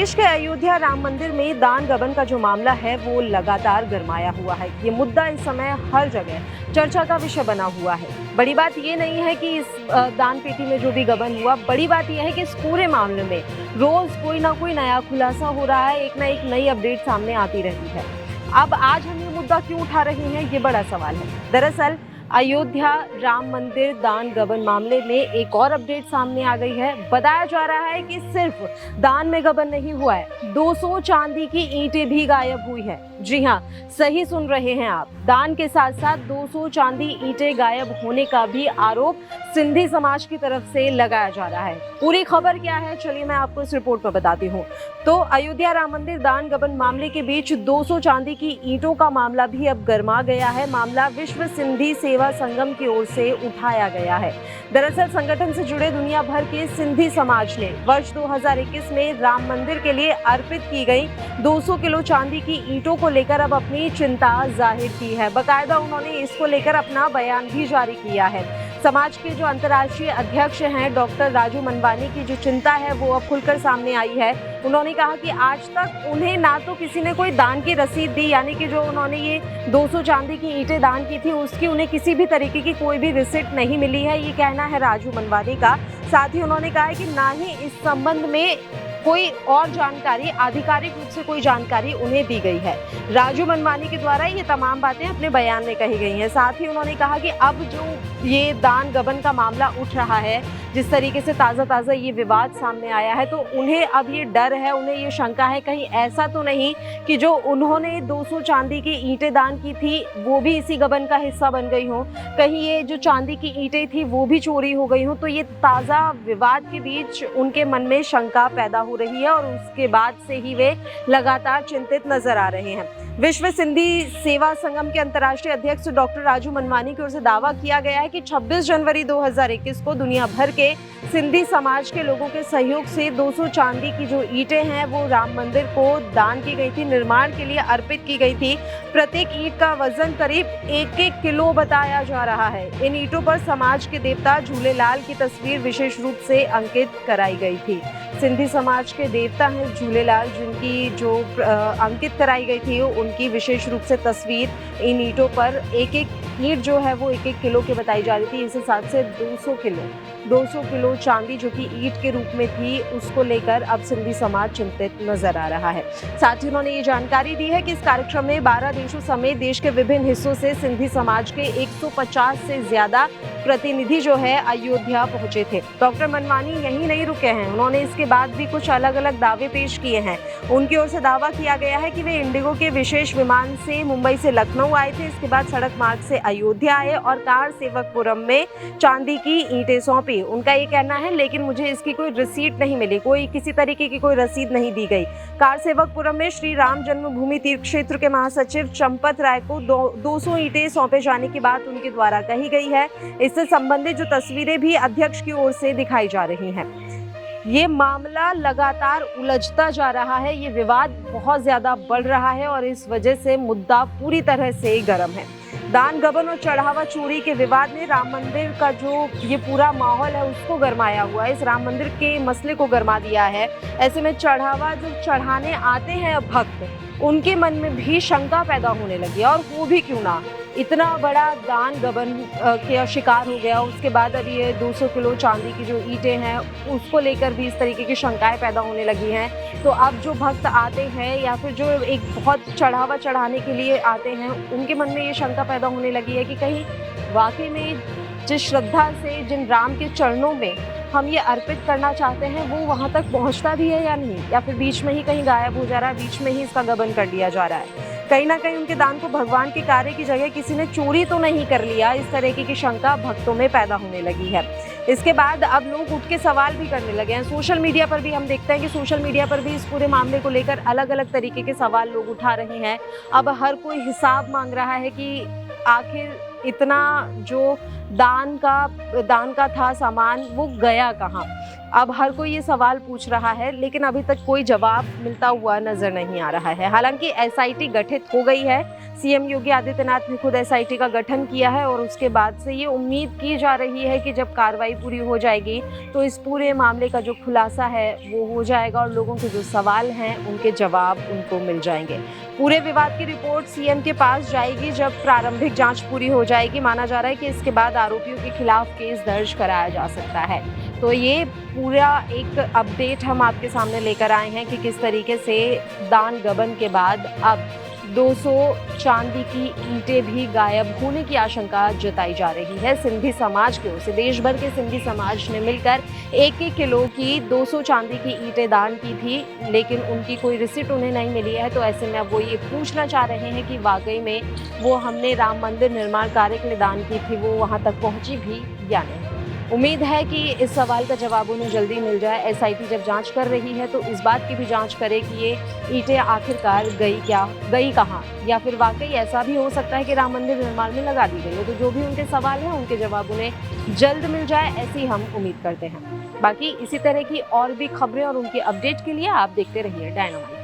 देश के अयोध्या राम मंदिर में दान गबन का जो मामला है वो लगातार गरमाया हुआ है। ये मुद्दा इस समय हर जगह चर्चा का विषय बना हुआ है। बड़ी बात ये नहीं है कि इस दान पेटी में जो भी गबन हुआ, बड़ी बात यह है कि इस पूरे मामले में रोज कोई ना कोई नया खुलासा हो रहा है, एक ना एक नई अपडेट सामने आती रहती है। अब आज हम ये मुद्दा क्यों उठा रहे हैं, ये बड़ा सवाल है। दरअसल अयोध्या राम मंदिर दान गबन मामले में एक और अपडेट सामने आ गई है। बताया जा रहा है कि सिर्फ दान में गबन नहीं हुआ है, 200 चांदी की ईंटें भी गायब हुई है। जी हाँ, सही सुन रहे हैं आप, दान के साथ साथ 200 चांदी ईंटें गायब होने का भी आरोप सिंधी समाज की तरफ से लगाया जा रहा है। पूरी खबर क्या है, चलिए मैं आपको इस रिपोर्ट में बताती हूँ। तो अयोध्या राम मंदिर दान गबन मामले के बीच 200 चांदी की ईंटों का मामला भी अब गरमा गया है। मामला विश्व सिंधी सेवा संगम की ओर से उठाया गया है। दरअसल संगठन से जुड़े दुनिया भर के सिंधी समाज ने वर्ष 2021 में राम मंदिर के लिए अर्पित की गई 200 किलो चांदी की ईंटों को लेकर अब अपनी चिंता जाहिर की है। बकायदा उन्होंने इसको लेकर अपना बयान भी जारी किया है। समाज के जो अंतर्राष्ट्रीय अध्यक्ष हैं डॉक्टर राजू मनवानी की जो चिंता है वो अब खुलकर सामने आई है। उन्होंने कहा कि आज तक उन्हें ना तो किसी ने कोई दान की रसीद दी, यानी कि जो उन्होंने ये 200 चांदी की ईंटें दान की थी उसकी उन्हें किसी भी तरीके की कोई भी रिसिप्ट नहीं मिली है, ये कहना है राजू मनवानी का। साथ ही उन्होंने कहा है कि ना ही इस संबंध में कोई और जानकारी, आधिकारिक रूप से कोई जानकारी उन्हें दी गई है। राजू मनवानी के द्वारा ये तमाम बातें अपने बयान में कही गई हैं। साथ ही उन्होंने कहा कि अब जो ये दान गबन का मामला उठ रहा है, जिस तरीके से ताज़ा ये विवाद सामने आया है, तो उन्हें अब ये डर है, उन्हें ये शंका है कहीं ऐसा तो नहीं कि जो उन्होंने 200 चांदी की ईंटें दान की थी वो भी इसी गबन का हिस्सा बन गई हो, कहीं ये जो चांदी की ईंटें थी वो भी चोरी हो गई हो। तो ये ताज़ा विवाद के बीच उनके मन में शंका पैदा हो रही है और उसके बाद से ही वे लगातार चिंतित नजर आ रहे हैं। विश्व सिंधी सेवा संगम के अंतर्राष्ट्रीय अध्यक्ष डॉक्टर राजू मनवानी की ओर से दावा किया गया है कि 26 जनवरी 2021 को दुनिया भर के सिंधी समाज के लोगों के सहयोग से 200 चांदी की जो ईंटें हैं वो राम मंदिर को दान की गई थी, निर्माण के लिए अर्पित की गई थी। प्रत्येक ईंट का वजन करीब 1-1 किलो बताया जा रहा है। इन ईंटों पर समाज के देवता झूलेलाल की तस्वीर विशेष रूप से अंकित कराई गई थी। सिंधी समाज के देवता हैं झूलेलाल, जिनकी जो अंकित कराई गई थी उनकी विशेष रूप से तस्वीर इन ईंटों पर, एक ईंट जो है वो 1-1 किलो की बताई जा रही थी। इस हिसाब से 200 किलो चांदी जो कि ईंट के रूप में थी उसको लेकर अब सिंधी समाज चिंतित नजर आ रहा है। साथ ही उन्होंने ये जानकारी दी है कि इस कार्यक्रम में 12 देशों समेत देश के विभिन्न हिस्सों से सिंधी समाज के 150 से ज्यादा प्रतिनिधि जो है अयोध्या पहुंचे थे। डॉक्टर मनवानी यहीं नहीं रुके हैं, उन्होंने इसके बाद भी कुछ अलग अलग दावे पेश किए हैं। उनकी ओर से दावा किया गया है कि वे इंडिगो के विशेष विमान से मुंबई से लखनऊ आए थे, इसके बाद सड़क मार्ग से अयोध्या आए और कार सेवकपुरम में चांदी की ईंटें सौंपी। उनका ये कहना है लेकिन मुझे इसकी कोई रिसीट नहीं मिली, कोई किसी तरीके की कोई रसीद नहीं दी गई। कार सेवकपुरम में श्री राम जन्मभूमि तीर्थ क्षेत्र के महासचिव चंपत राय को 200 ईंटें सौंपे जाने की बात उनके द्वारा कही गई है। इससे संबंधित जो तस्वीरें भी अध्यक्ष की ओर से दिखाई जा रही हैं। ये मामला लगातार उलझता जा रहा है, ये विवाद बहुत ज्यादा बढ़ रहा है और इस वजह से मुद्दा पूरी तरह से गर्म है। दान गबन और चढ़ावा चोरी के विवाद ने राम मंदिर का जो ये पूरा माहौल है उसको गरमाया हुआ है, इस राम मंदिर के मसले को गरमा दिया है। ऐसे में चढ़ावा जो चढ़ाने आते हैं भक्त, उनके मन में भी शंका पैदा होने लगी है। और वो भी क्यों ना, इतना बड़ा दान गबन के शिकार हो गया, उसके बाद अब ये 200 किलो चांदी की जो ईंटें हैं उसको लेकर भी इस तरीके की शंकाएं पैदा होने लगी हैं। तो अब जो भक्त आते हैं या फिर जो एक बहुत चढ़ावा चढ़ाने के लिए आते हैं, उनके मन में ये शंका पैदा होने लगी है कि कहीं वाकई में जिस श्रद्धा से, जिन राम के चरणों में हम ये अर्पित करना चाहते हैं वो वहाँ तक पहुँचता भी है या नहीं, या फिर बीच में ही कहीं गायब हो जा रहा है, बीच में ही इसका गबन कर दिया जा रहा है। कहीं ना कहीं उनके दान को भगवान के कार्य की जगह किसी ने चोरी तो नहीं कर लिया, इस तरीके की शंका भक्तों में पैदा होने लगी है। इसके बाद अब लोग उठ के सवाल भी करने लगे हैं। सोशल मीडिया पर भी हम देखते हैं कि सोशल मीडिया पर भी इस पूरे मामले को लेकर अलग अलग तरीके के सवाल लोग उठा रहे हैं। अब हर कोई हिसाब मांग रहा है कि आखिर इतना जो दान का था सामान वो गया कहाँ। अब हर कोई ये सवाल पूछ रहा है लेकिन अभी तक कोई जवाब मिलता हुआ नजर नहीं आ रहा है। हालांकि एसआईटी गठित हो गई है, सीएम योगी आदित्यनाथ ने खुद एसआईटी का गठन किया है और उसके बाद से ये उम्मीद की जा रही है कि जब कार्रवाई पूरी हो जाएगी तो इस पूरे मामले का जो खुलासा है वो हो जाएगा और लोगों के जो सवाल हैं उनके जवाब उनको मिल जाएंगे। पूरे विवाद की रिपोर्ट सीएम के पास जाएगी जब प्रारंभिक जांच पूरी हो जाएगी। माना जा रहा है कि इसके बाद आरोपियों के खिलाफ केस दर्ज कराया जा सकता है। तो ये पूरा एक अपडेट हम आपके सामने लेकर आए हैं कि किस तरीके से दान गबन के बाद अब 200 चांदी की ईंटें भी गायब होने की आशंका जताई जा रही है। सिंधी समाज की ओर से देश भर के सिंधी समाज ने मिलकर 1-1 किलो की 200 चांदी की ईंटें दान की थी, लेकिन उनकी कोई रिसिप्ट उन्हें नहीं मिली है। तो ऐसे में अब वो ये पूछना चाह रहे हैं कि वाकई में वो हमने राम मंदिर निर्माण कार्य के लिए दान की थी वो वहाँ तक पहुँची भी या नहीं। उम्मीद है कि इस सवाल का जवाब उन्हें जल्दी मिल जाए। एसआईटी जब जांच कर रही है तो इस बात की भी जांच करे कि ये ईंटें आखिरकार गई कहाँ, या फिर वाकई ऐसा भी हो सकता है कि राम मंदिर निर्माण में लगा दी गई हो। तो जो भी उनके सवाल हैं उनके जवाब उन्हें जल्द मिल जाए, ऐसी हम उम्मीद करते हैं। बाकी इसी तरह की और भी खबरें और उनकी अपडेट के लिए आप देखते रहिए डायनामाइट।